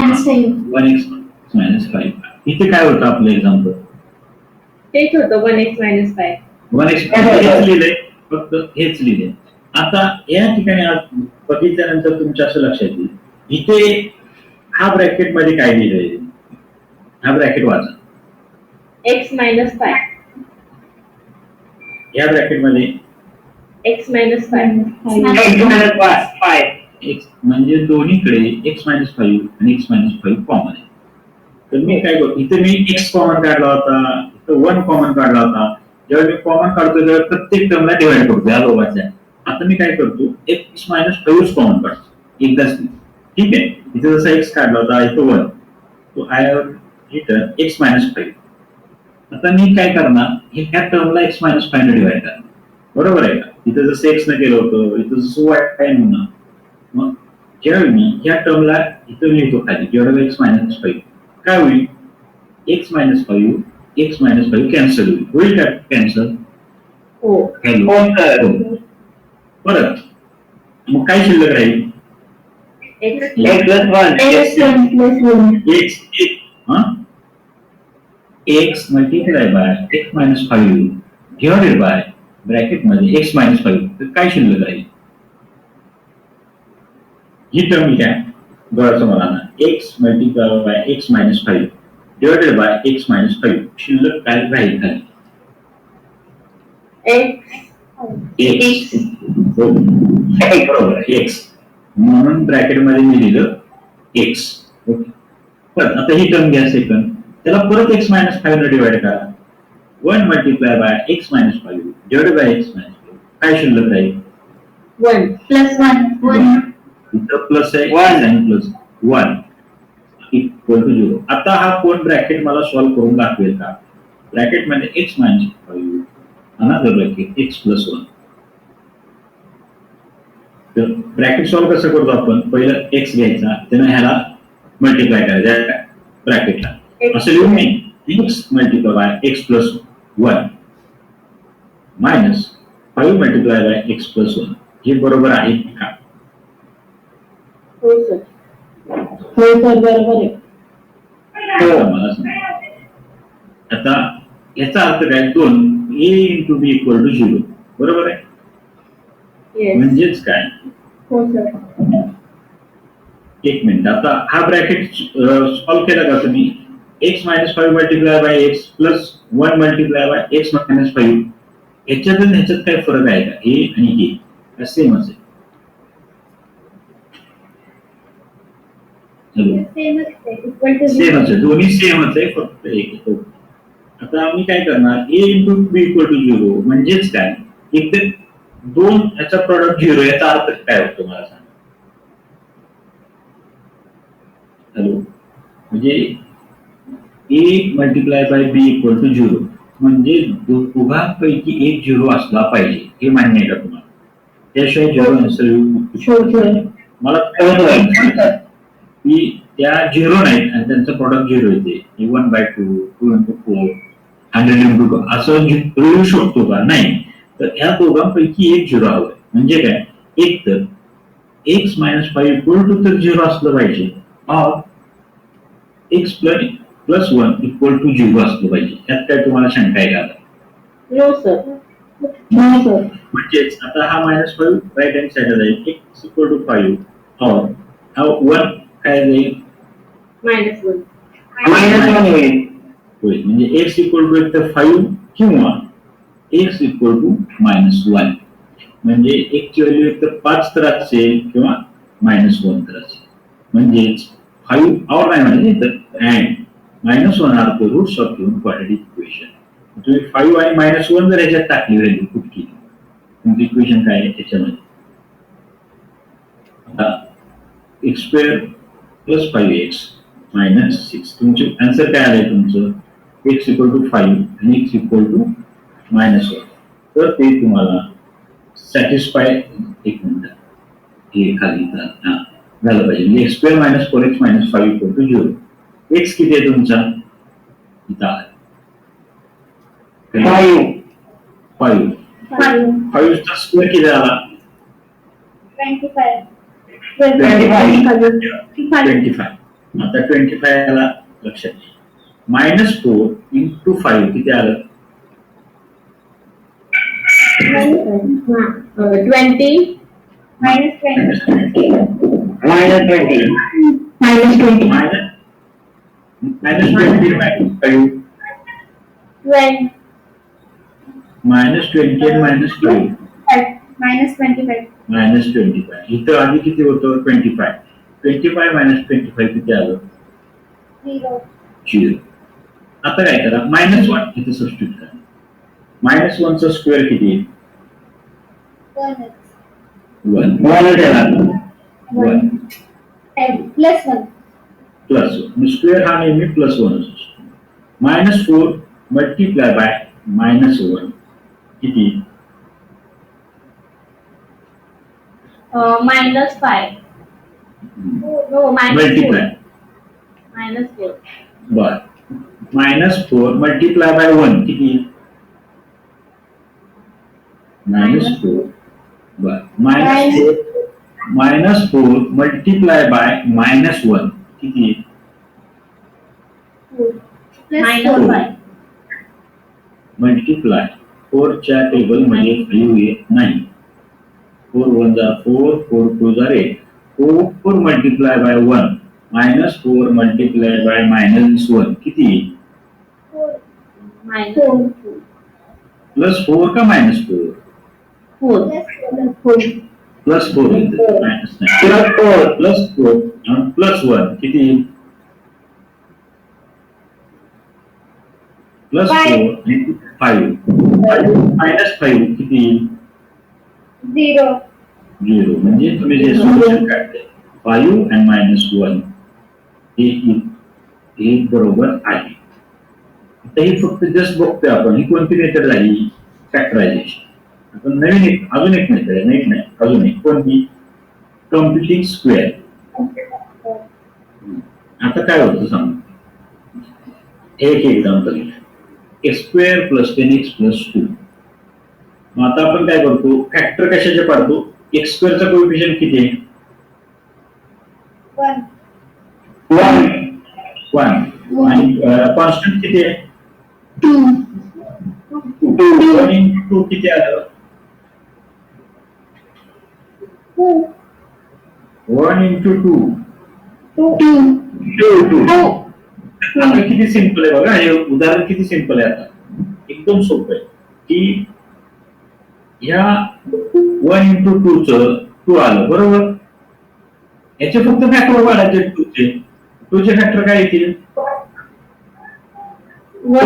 1x minus 5. इथे काय होतं आपलं एक्झाम्पल? तेच होतं 1x minus 5. 1x हेच लिहिलंय, फक्त हेच लिहिलंय. आता या ठिकाणी बघितल्यानंतर तुमच्या असं लक्षात येईल, इथे हा ब्रॅकेट मध्ये काय लिहिलंय? हा ब्रॅकेट वाचा. x minus 5. या ब्रॅकेट मध्ये x minus 5. x म्हणजे दोन्हीकडे x minus 5 आणि x minus 5 कॉमन आहे. तर मी काय करतो, इथे मी x कॉमन काढला होता, इथं 1 कॉमन काढला होता. जेव्हा मी कॉमन काढतो तेव्हा प्रत्येक टर्मला डिवाइड करतो या दोघांच्या. आता मी काय करतो, x minus 5 कॉमन काढतो एकदाच. ठीक आहे, इथे जसा x काढला होता इथं 1, तो I have written x minus 5. आता मी काय करणार, ह्या टर्मला x minus 5 ने डिवाइड करणार. बरोबर आहे का? इथं जसं x ने केलं होतं, इथं जसं y म्हणणार. मग जेव्हा मी या टर्मला इथं लिहितो खाली, जेव्हा x minus 5 काय होईल, x minus 5 कॅन्सल होईल का? कॅन्सल हो. परत मग काय शिल्लक राहील? x multiply by x minus 5 divided by bracket मध्ये x minus 5. तर काय शिल्लक राहील? ही टर्म काय बरं मला ना, x multiply by x minus 5 divided by x minus 5 शिल्लक काय राहील खाली? x. बरोबर x म्हणून ब्रॅकेट मध्ये मी लिहिलं x. ओके, पण आता ही टर्म घ्या सेकंड, त्याला परत x minus 5 ने डिवाइड करा. 1 multiply by x minus 5 divided by x minus 5 काय शिल्लक राहील? 1 plus 1. इथं प्लस आहे 1 आणि प्लस 1 इक्वल टू 0. आता हा कोण ब्रॅकेट मला सॉल्व्ह करून दाखवेल का? ब्रॅकेट मध्ये x minus 5 another bracket x plus 1. तर ब्रॅकेट सॉल्व्ह कसं करतो आपण? पहिलं x घ्यायचा, त्यानं ह्याला मल्टिप्लाय करायचा ब्रॅकेटला. असं लिहून मी x multiply by x plus 1 minus 5 multiply by x plus 1. हे बरोबर आहे का? हो सर. हो सर, बरोबर आहे. मला सांगा. आता याचा अर्थ काय? 2 a into b equal to 0. बरोबर आहे? म्हणजेच काय? हो सर. एक मिनिट, आता हा ब्रॅकेट सॉल्व्ह केला का तुम्ही? x minus 5 multiply by x plus 1 multiply by x minus 5 ह्याच्यात काय फरक आहे का? हे आणि हे सेमच आहे. सेमच आहे, दोन्ही सेमच आहे, फक्त एक. आता मी काय करणार, a into b equal to 0 म्हणजेच काय? एक तर 2 याचा प्रॉडक्ट 0, याचा अर्थ काय होतो मला सांगा? हॅलो, म्हणजे a multiply by b equal to 0 म्हणजे दोघांपैकी एक 0 असला पाहिजे. हे मान्य आहे का तुम्हाला? त्याशिवाय 0 आन्सर मला की त्या 0 नाहीत आणि त्यांचं प्रॉडक्ट 0 येते. 1/2, 2/4, 100 into 2 असं येऊ शकतो का? नाही. तर ह्या दोघांपैकी एक 0 हवं. म्हणजे काय? एक तर x minus 5 इक्वल टू तर 0 असलं पाहिजे, और x plus 1 इक्वल टू 0 असलं पाहिजे. यात काय तुम्हाला शंका आहे का? No sir. म्हणजेच आता हा -5 राईट हँड साइडला जाईल, x इक्वल टू 5 और हा 1 काय जाईल? -1 होईल. म्हणजे x इक्वल टू एकतर 5 किंवा x इक्वल टू -1. म्हणजे x ची व्हॅल्यू एकतर 5 तर असेल किंवा -1 तर असेल. म्हणजेच 5 और नाही म्हणजे तर and -1 are the roots of given quadratic equation. तुम्ही 5 आणि -1 जर याच्यात टाकली व्हॅल्यू कुठली, तुमची इक्वेशन काय आहे त्याच्यामध्ये? आता x² + 5x - 6 तुमचे आन्सर काय आलंय तुमचं? x इक्वल टू 5 आणि x इक्वल टू -1. तर ते तुम्हाला सॅटिस्फाय एक मिनिट हे खाली झालं पाहिजे. म्हणजे x² - 4x - 5 equal to 0. x किती आहे तुमचा? इथं आहे 5. 5 चा स्क्वेअर किती झाला? 25. 25. आता 25 आला लक्षात घ्या. -4 इंटू 5 किती आलं? 20 -20 -20 आणि -5 -25 इथं आधी किती होतं? 25 -25 किती आलं? 0. आता काय करा? -1 इथे सबस्टिट्यूट करा. -1 चा स्क्वेअर किती आहे? 1 प्लस 1 स्क्वेअर हा नेहमी +1 असतो. -4 मल्टिप्लाय बाय -1 किती? -5 मल्टिप्लाय -4 बर. -4 मल्टिप्लाय बाय 1 किती? -4 बर. -4 मल्टिप्लाय बाय -1 किती? -5 मल्टिप्लाय 4 च्या टेबल मध्ये 5 येत नाही. 4 1 जा 4 4 2 जा 8 4 मल्टिप्लाय बाय 1 -4 मल्टिप्लाय बाय -1 किती? +4 का -4? +4 +4 किती? +4 5 -5 किती? 0 म्हणजे तुम्ही जे सोल्युशन काढते 5 आणि -1 हे बरोबर आहे. आता ही फक्त जस्ट बघतोय आपण ही कोणती मेथड झाली? फॅक्टरायझेशन. आपण अजून एक मेथड नाही अजून एक कोणती? Computing square. आता काय होतं सांग. एक एक्झाम्पल x² + 10x + 2. मग आता आपण काय करतो? फॅक्टर कशाचे पाडतो? x² चा कोएफिशियंट किती आहे? 1 आणि कॉन्स्टंट किती आहे? 1 इंटू 2 किती आलं? 1 इंटू 2 आता किती सिंपल आहे बघा. हे उदाहरण किती सिंपल आहे. आता एकदम सोपं आहे की ह्या 1 इंटू 2 च 2 आलं बरोबर. याचे फक्त फॅक्टर वाढायचे 2 चे फॅक्टर काय येतील? 1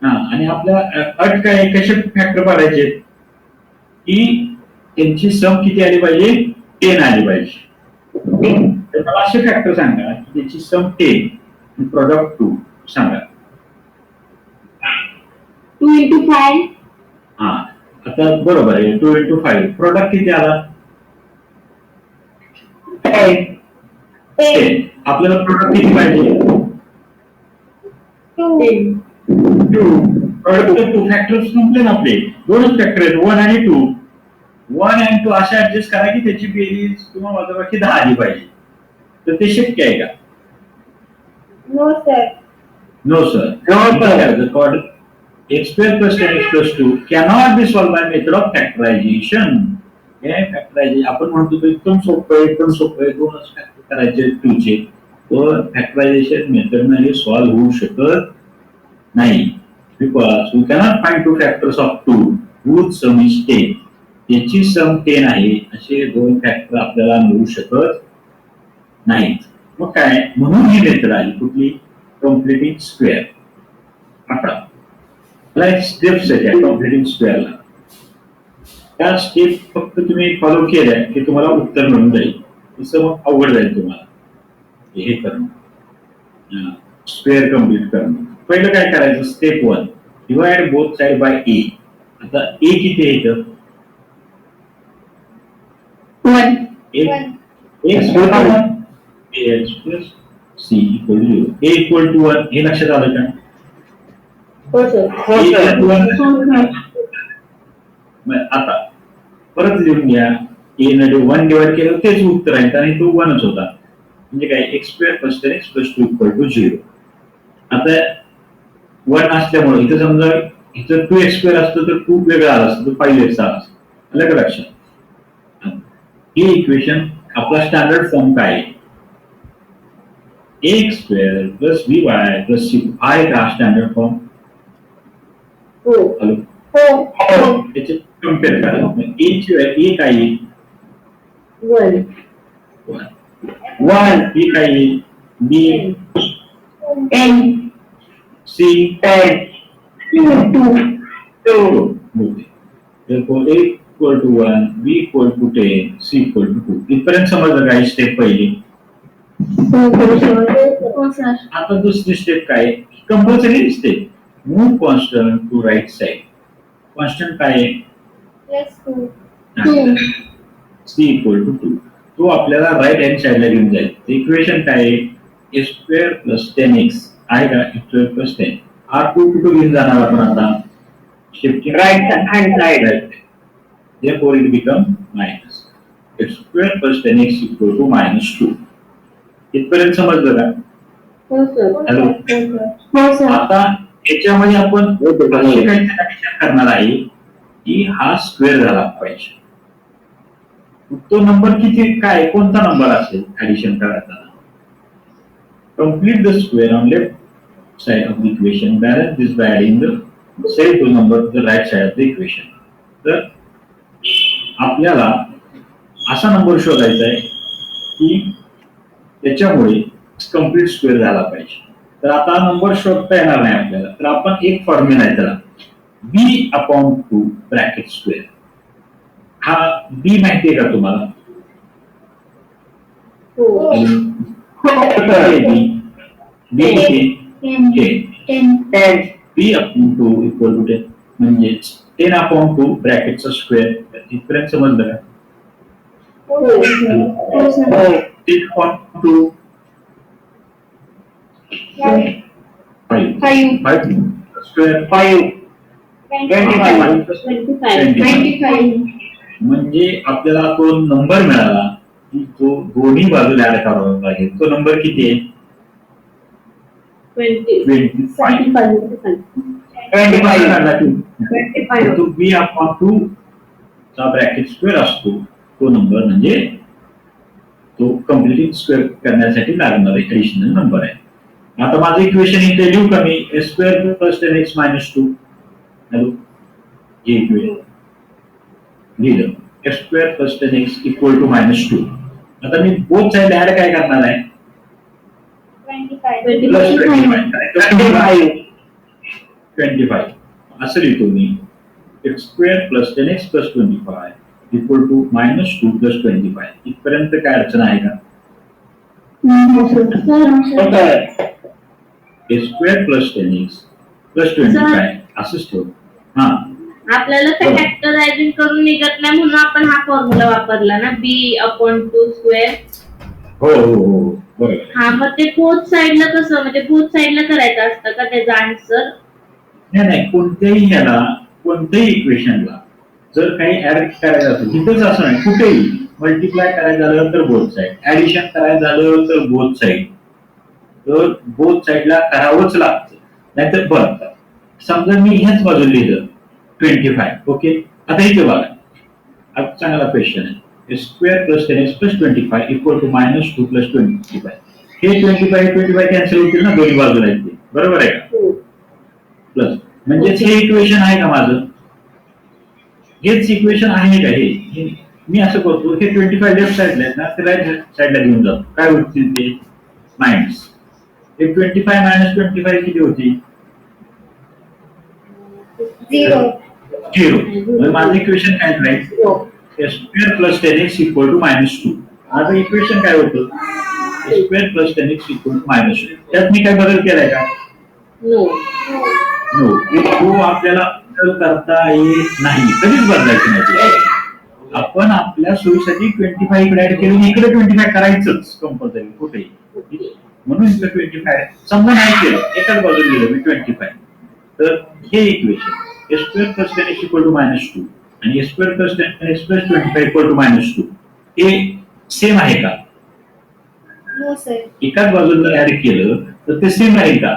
आणि आपल्या अट काय कसे फॅक्टर पाडायचे की त्यांची सम किती आली पाहिजे? 10 आली पाहिजे. तर मला असे फॅक्टर सांगा की त्याची सम 10 आणि प्रोडक्ट 2 सांगा. 2 into 5 हा आता बरोबर आहे. 2 into 5 प्रोडक्ट किती आला? 10. आपल्याला प्रोडक्ट किती पाहिजे? 2. प्रोडक्ट 2 फॅक्टर्स संपले ना आपले. दोनच फॅक्टर आहेत 1 आणि 2. 1 आणि 2 असे ऍडजस्ट करा की त्याची बेरीज किंवा वजाबाकी 10 आली पाहिजे. तर ते शक्य आहे का? No sir. x² + 10x + 2 cannot be solved by method of factorization. हे फॅक्टरायझेशन आपण म्हणतो ते एकदम सोपं आहे. दोनच फॅक्टर करायचे 2 चे. तर फॅक्टरायझेशन मेथडने हे सॉल्व्ह होऊ शकत नाही. Because we cannot find 2 factors of 2 whose sum is 10. त्याची सम 10 आहे असे 2 फॅक्टर आपल्याला मिळू शकत नाहीत. मग काय? म्हणून ही मेथड आली कुठली? Completing square. आता स्टेप्स आहेत कम्प्लिटिंग स्क्वेअरला. त्या स्टेप फक्त तुम्ही फॉलो केल्या की तुम्हाला उत्तर मिळून जाईल. तसं मग अवघड जाईल तुम्हाला हे करणं, स्क्वेअर कम्प्लीट करणं. पहिलं काय करायचं? Step 1 divide both side by a. आता a किती आहे इथं? 1 x + c = 0. a = 1 हे लक्षात आलं का? हो सर. आता परत लिहून घ्या. ए ने 1 डिवाइड केलं तेच उत्तर आहे आणि तो 1च होता. म्हणजे काय x square plus 10x plus 2 equal to 0. आता 1 असल्यामुळे इथं समजा इथं 2x स्क्वेअर असतं तर 2 वेगळा आला असतं, तो 5x आला असतं. आलं का लक्षात? हे इक्वेशन आपला स्टँडर्ड फॉर्म काय आहे? एक्स स्क्वेअर प्लस बी वाय प्लस सी आहे का स्टँडर्ड फॉर्म? हो. हॅलो, हो. त्याचे कम्पेअर करा. ए काय येईल? 1. 1. बी काय येईल? बी 10. C 10. 2. therefore a equal to 1, b equal to 10, c equal to 2. इथपर्यंत समजलं काय स्टेप पहिली? हो सर. आता दुसरी स्टेप काय? Compulsory step. Move constant to right side. Constant काय आहे? +2. c equal to 2. तो आपल्याला राईट हँड साइडला घेऊन जाईल. इक्वेशन काय आहे? a square plus 10x आहे का? a square plus 10. r2 कुठे घेऊन जाणार आपण आता? Shifting Right hand side. Right. Therefore, it becomes minus. X square plus 10x equal to -2. इथपर्यंत समजलं का? हो सर. हॅलो. हो सर. आता याच्यामध्ये आपण अशी काही ऍडिशन करणार आहे की हा स्क्वेअर झाला पाहिजे. तो नंबर किती काय कोणता नंबर असेल ऍडिशन करायचा? Complete the square on left side of the equation. Balance this by adding the same two number to the right side of the equation. तर आपल्याला असा नंबर शोधायचा आहे की त्याच्यामुळे कंप्लीट स्क्वेअर झाला पाहिजे. तर आता नंबर शोधता येणार नाही आपल्याला, तर आपण एक फॉर्म्युला आहे त्याला b/2 ब्रॅकेट स्क्वेअर. हा b माहिती आहे का तुम्हाला? हो. b/2 इक्वल टू 10 म्हणजेच 10/2 ब्रॅकेटचा स्क्वेअर. इथपर्यंत समजलं का? 10/2 5 स्क्वेअर 5 25. म्हणजे आपल्याला तो नंबर मिळाला की तो दोन्ही बाजूला ऍड करावा लागेल. तो नंबर किती आहे? 25. तो b/2 चा ब्रॅकेट स्क्वेअर असतो. तो नंबर म्हणजे तो कम्प्लीट स्क्वेअर करण्यासाठी लागणारा एडिशनल नंबर आहे. आता माझं इक्वेशन इथे लिहू का मी? a square plus 10x minus 2. Hello, हे इक्वेशन लिहिलं. x square plus 10x equal to -2. आता मी बोथ साइड ऍड काय करणार आहे? 25 असं लिहितो मी. x square plus 10x plus 25 equal to -2 plus 25. इथपर्यंत काय अडचण आहे का? a square plus 10x plus 25 असंच ठेव. हा, आपल्याला ते फॅक्टरायझिंग करून निघत नाही म्हणून आपण हा फॉर्म्युला वापरला ना, b/2 स्क्वेअर. हो हो हो बरोबर. हा, मग ते बोथ साइडला कसं, म्हणजे बोथ साइडला करायचं असतं का त्याचा आन्सर? नाही, कोणत्याही ह्याला कोणत्याही इक्वेशनला जर काही ऍड करायचं असेल तिथंच असं नाही, कुठेही मल्टिप्लाय करायचं झालं तर बोथ साइड, ऍडिशन करायचं झालं तर बोथ साइड, तर बोथ साइडला करावंच लागतं. नाहीतर बरं, समजा मी ह्याच बाजूला लिहिलं 25. ओके, आता इथे बघा, हा चांगला क्वेश्चन आहे. Square plus 10x plus 25 equal to -2 plus 25. हे 25 कॅन्सल होतील ना दोन्ही बाजूला येते, बरोबर आहे का? प्लस म्हणजेच हे इक्वेशन आहे का माझं? हेच इक्वेशन आहे का हे? मी असं करतो, हे 25 लेफ्ट साइडला आहेत ना, ते राईट साइडला घेऊन जातो. काय होतील ते? मायनस. हे 25 मायनस 25 किती होती? 0. माझं इक्वेशन काय राहील? Square plus 10x equal to -2. माझं इक्वेशन काय होतं? Square plus 10x equal to -2. त्यात मी काय बदल केलाय का? नो. तो आपल्याला करता येत नाही, कधीच बदलायचं नाही. आपण आपल्या सोयीसाठी 25 इकडे ऍड केलं, इकडे 25 करायचंच कंपल्सरी कुठेही. म्हणून इकडे 25 समजा नाही केलं, एकाच बाजूला लिहिलं मी 25. तर हे equation square plus 10x equal to -2 आणि एक्स स्क्वेअर प्लस 10 आणि एक्स प्लस 25 इक्वल टू -2 हे सेम आहे का? नो सर एकाच बाजूला जर ऍड केलं तर ते सेम आहे का?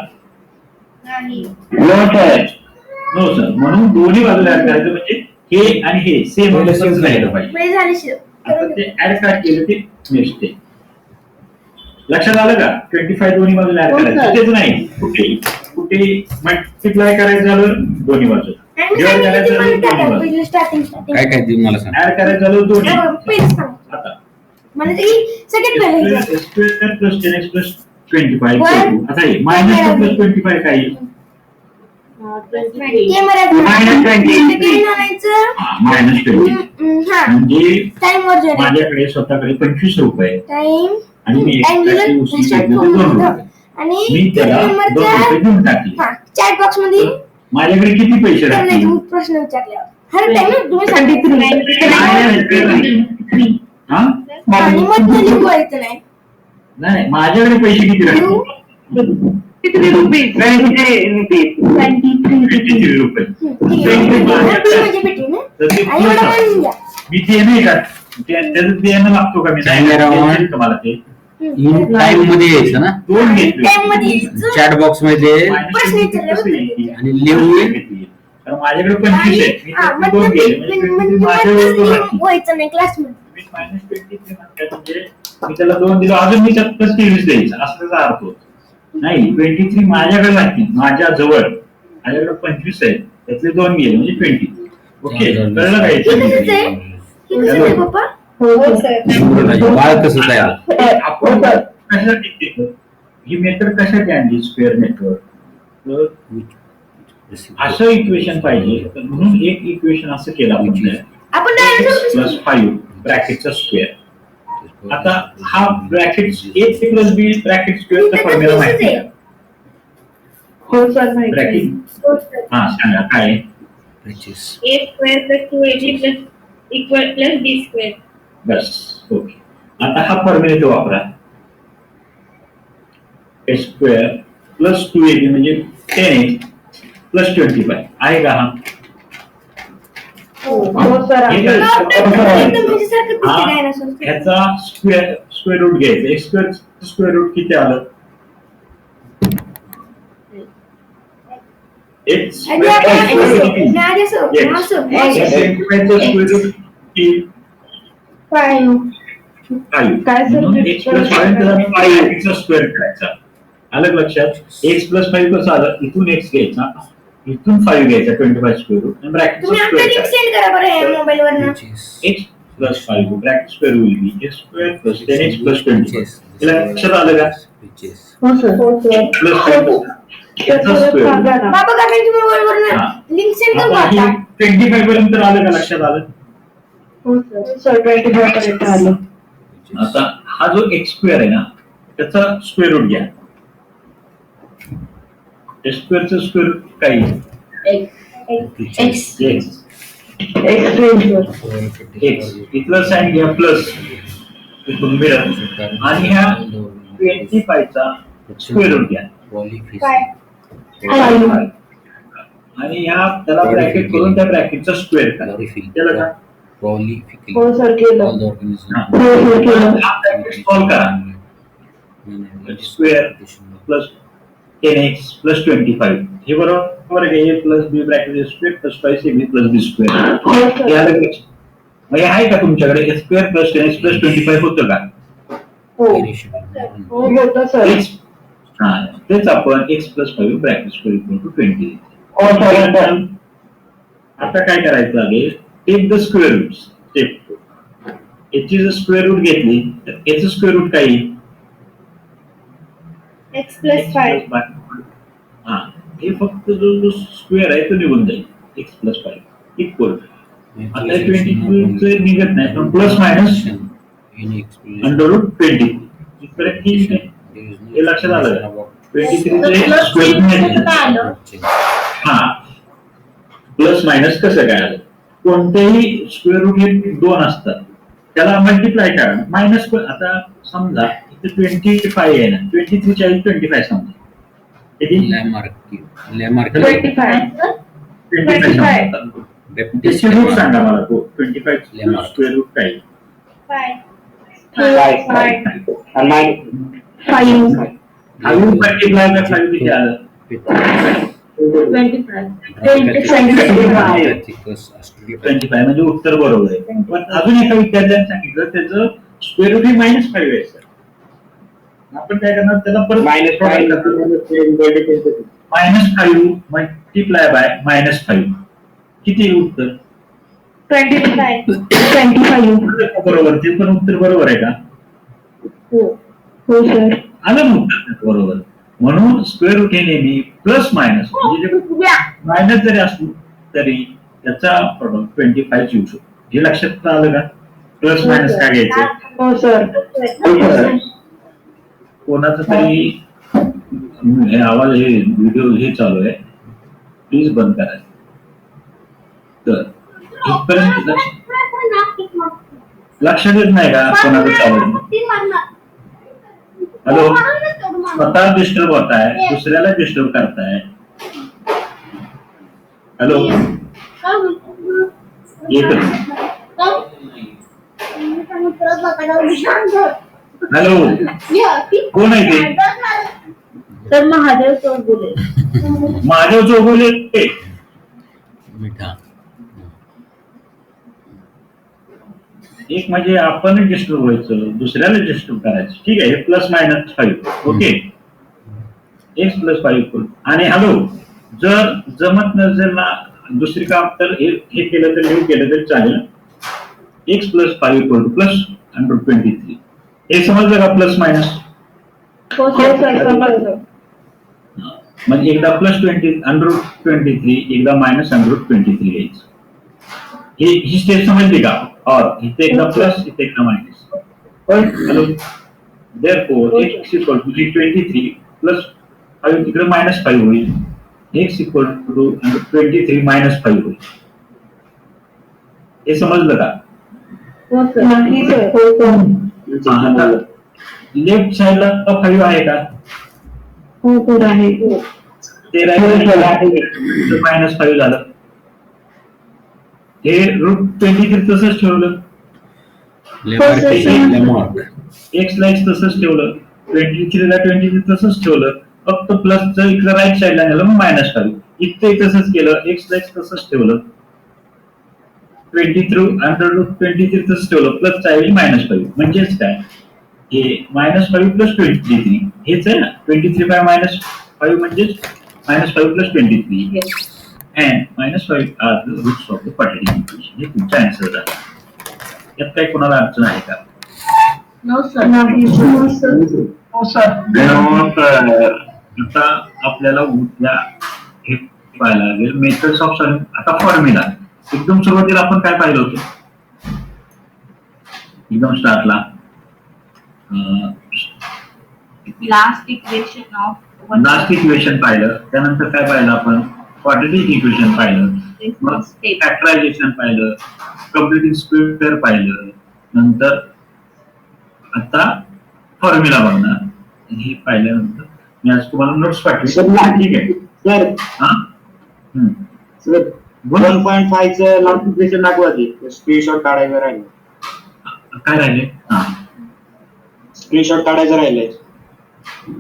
नाही नो सर. म्हणून दोन्ही बाजूला ऍड करायचं म्हणजे हे आणि हे सेम राहिलं पाहिजे. म्हणजे झाले सर. आता ते ऍड का केलं ते नेक्स्ट आहे. लक्षात आलं का? 25 दोन्ही बाजूला ऍड हो, करायचं सर. तेच नाही. कुठे मल्टिप्लाय करायचं झालं दोन्ही बाजूला, डिवाइड करायचं झालं दोन्ही बाजूला, स्टार्टिंग काय काय ते मला सांग. ऍड करायचं झालं दोन्ही. आता म्हणजे सगळ्यात पहिले square plus 10x plus 25 One. आता हे -2 प्लस 25 काय येईल? ते मला -20. काय म्हणायचं -20 हा म्हणजे टाइम वर जोड माझ्याकडे स्वतःकडे 25 रुपये टाइम आणि मी Time एक्स्ट्राची दिलं, उसळी short घेतली form 2 मध्ये. रुपये. आणि मी त्याला 2 रुपये देऊन टाकले. हा चॅट बॉक्स मध्ये माझ्याकडे किती पैसे त्यांना राहतील? तुम्ही प्रश्न विचारल्यावर हर टाइम तुम्ही सांगितलं हा? आणि मग ते लिहवायचं नाही नाही माझ्याकडे पैसे किती राहतील? किती रुपये 23 रुपये. म्हणजे भेटेल ना तर ते आणि plus मला आहे. पण द्या मी ते नाही का त्याचं देणं लागतो का मी? Camera on. देईल का मला ते इन टाइम मध्ये यायचं ना, दोन घेतले. टाइम मध्ये यायचं. चॅट बॉक्स मध्ये प्रश्न विचारल्यावर कसं येईल? आणि लिहून कारण माझ्याकडे 25 आहे. मी हा, त्यातले दोन गेले. म्हणजे माझ्याकडे व्हायचं नाही क्लासमध्ये मी -23 म्हणतात म्हणजे मी त्याला 2 दिलं, अजून मी त्यात 23 द्यायचं असं त्याचा अर्थ होतो. नाही 23 माझ्याकडे लागतील, माझ्या जवळ माझ्याकडे 25 आहेत, त्यातले 2 गेले म्हणजे 20. ओके, कळलं काय? हे कसंच आहे हे कसं आहे पप्पा हो सर बाळ कसं तयार. आपण कशासाठी केलं? ही मेथड कशासाठी आणली स्क्वेअर नेटवर्क? असं इक्वेशन पाहिजे, तर म्हणून एक इक्वेशन असं केलं आपण प्लस 5 ब्रॅकेटचा स्क्वेअर. आता हा bracket A plus B bracket स्क्वेअरचा फॉर्म्युला माहिती आहे? हो सर ब्रॅकेट हा सांगा काय आहे? A square plus 2ab plus equal plus B square. बस ओके. आता हा फॉर्म्युला इथे वापरा. ए स्क्वेअर प्लस 2ab म्हणजे 10x प्लस 25 आहे का? हा ह्याचा स्क्वेअर रूट घ्यायचा. एक्स स्क्वेअर रूट किती आलं? X square root 5 x plus 5 square करायचा. अलग लक्षात एक्स प्लस 5 कसं आलं? इथून एक्स घ्यायचा, इथून 5 घ्यायचा 25 स्क्वेअर रूट आणि ब्रॅकेटचा तुम्ही आपलं लिंक स्क्वेअर सेंड करा बरं मोबाईल वरनं एक्स प्लस 5 ब्रॅकेट स्क्वेअर होईल B X square plus 10x plus 25. तिला लक्षात आलं का? हो सर प्लस 5 याचा स्क्वेअर बाबा काकांच्या मोबाईल वरनं लिंक सेंड करू आता का? हे 25 पर्यंत आलं का? लक्षात आलं? हो सर 25 पर्यंत आलं. आता हा जो एक्स स्क्वेअर आहे ना त्याचा स्क्वेअर रूट घ्या. एक्स स्क्वेअरचं स्क्वेअर रूट काय आहे? एक्स एक्स इथलं साइन घ्या प्लस इथून मिळत आणि ह्या 25 चा स्क्वेअर रूट घ्या आणि ह्या त्याला ब्रॅकेट करून त्या ब्रॅकेटचा स्क्वेअर करा. त्याला का? हो सर केलं हा ब्रॅकेट सॉल्व करा. स्क्वेअर प्लस 10x प्लस 25 हे बरोबर आहे. A plus B bracket square plus 5ab plus B square हे आलं का? मग हे आहे का तुमच्याकडे? ए स्क्वेअर प्लस 10x प्लस 25 होतं का? हो होतं सर तेच हा तेच आपण x plus 5 bracket square equal to 20. आता काय करायचं आहे? Take the square root. Step याची जर स्क्वेअर रूट घेतली तर याचं स्क्वेअर रूट काय येईल? एक्स प्लस 5 हा हे फक्त जो स्क्वेअर आहे तो निघून जाईल. एक्स प्लस 5 इक्वल आता 22 निघत नाही पण प्लस मायनस अंडर रूट 20 इकडे ठीक आहे. हे लक्षात आलं का? 23 स्क्वेअर हा प्लस मायनस कसं काय आलं? कोणतेही स्क्वेअर रूट हे 2 असतात त्याला मल्टिप्लाय करा. मायनस आता समजा इथे 25 आहे ना 23 च्या 25 समजा किती? 25 25 त्याचे रूट सांगा मला तो 25 Lemma. स्क्वेअर रूट काय फाईव्ह मल्टिप्लाय बाय फाईव्ह किती आलं 25. 25 म्हणजे उत्तर बरोबर आहे. पण अजून एका विद्यार्थ्याने सांगितलं त्याचं स्क्वेअर रूट हे -5 आहे सर. आपण काय करणार त्याला परत -5 मल्टिप्लाय बाय -5 किती येईल उत्तर 25. बरोबर ते पण उत्तर बरोबर आहे का हो सर. आलं ना उत्तर बरोबर. म्हणून स्क्वेअर रूट हे नेहमी प्लस मायनस म्हणजे मायनस जरी असलो तरी त्याचा प्रॉडक्ट 25 येऊ शकतो. हे लक्षात आलं का प्लस मायनस काय घ्यायचं हो सर. कोणाचं तरी हे आवाज हे व्हिडिओ हे चालू आहे प्लीज बंद करा. तर इथपर्यंत लक्षात येत नाही का कोणाचं चालू आहे. हॅलो स्वतः डिस्टर्ब होताय दुसऱ्याला डिस्टर्ब करताय. हॅलो एकच हॅलो कोण आहे ते तर महादेव चौक बोले महादेव चौगुले मिठा एक म्हणजे आपण डिस्टर्ब व्हायचं दुसऱ्याला डिस्टर्ब करायचं. ठीक आहे हे +-5 ओके x + 5 आणि हॅलो जर जमत नसेल ना दुसरी काम तर हे केलं तर लिहून केलं तरी चालेल. x + 5 = +123 हे समजलं का +-? हो सर समजलं. म्हणजे एकदा +23 एकदा -√23 घ्यायचं. ही स्टेप समजली का और इथे एकदा प्लस इथे एकदा मायनस. हॅलो therefore x = 23 + 5 इकडे -5 होईल. x = 23 - 5 होईल. हे समजलं का नाही सर. आता लेफ्ट साइडला 5 आहे का हो सर आहे. ते -5 झालं. हे √23 तसंच ठेवलं x ला x तसंच ठेवलं 23 ला 23 तसंच ठेवलं फक्त प्लसचं इकडे राईट साइडला नेलं मग -5 इथे तसंच केलं x ला x तसंच ठेवलं 23 √23 तसंच ठेवलं प्लसच्या ऐवजी -5 म्हणजेच काय हे -5 + 23 हेच आहे ना 23 by -5 म्हणजेच -5 + 23 and -5 are the roots of the quadratic equation. हे तुमचा आन्सर आहे. यात काही कोणाला अडचण आहे का नो सर नाही सर. आता आपल्याला उद्या हे पाहायला लागेल मेथड्स ऑफ सॉल्विंग. आता फॉर्म्युला एकदम सुरुवातीला आपण काय पाहिलं होतं एकदम स्टार्टला लास्ट इक्वेशन पाहिलं त्यानंतर काय पाहिलं आपण क्वाड्रेटिक इक्वेशन पाहिलं मग फॅक्टरायझेशन पाहिलं कम्प्लिटिंग स्क्वेअर पाहिलं नंतर आता फॉर्म्युला बघणार. हे पाहिल्यानंतर मी आज तुम्हाला नोट्स पाठवली. ठीक आहे सर 1.5 चं लॉंग इक्वेशन दाखवायचे स्क्रीनशॉट काढायचं राहिले. काय राहिले स्क्रीनशॉट काढायचं राहिले.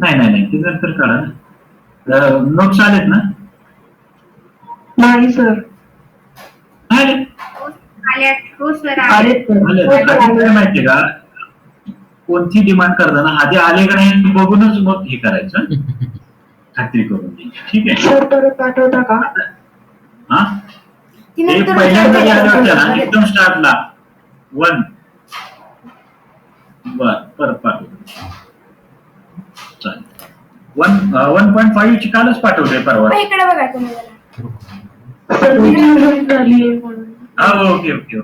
नाही ते नंतर काढा ना. नोट्स आलेत ना नाही सर. आले हो सर. आले काय माहितीये का कोणती डिमांड करताना आधी आले का नाही बघूनच मग हे करायचं खात्री करून घ्यायची. ठीक आहे सर परत पाठवता का हा ते पहिल्यांदा आले होते ना एकदम स्टार्टला 1 परत पाठवतो चालेल. 1.5 ची कालच पाठवते परवा. इकडे बघा तुम्ही. सर झाली म्हणून. हा ओके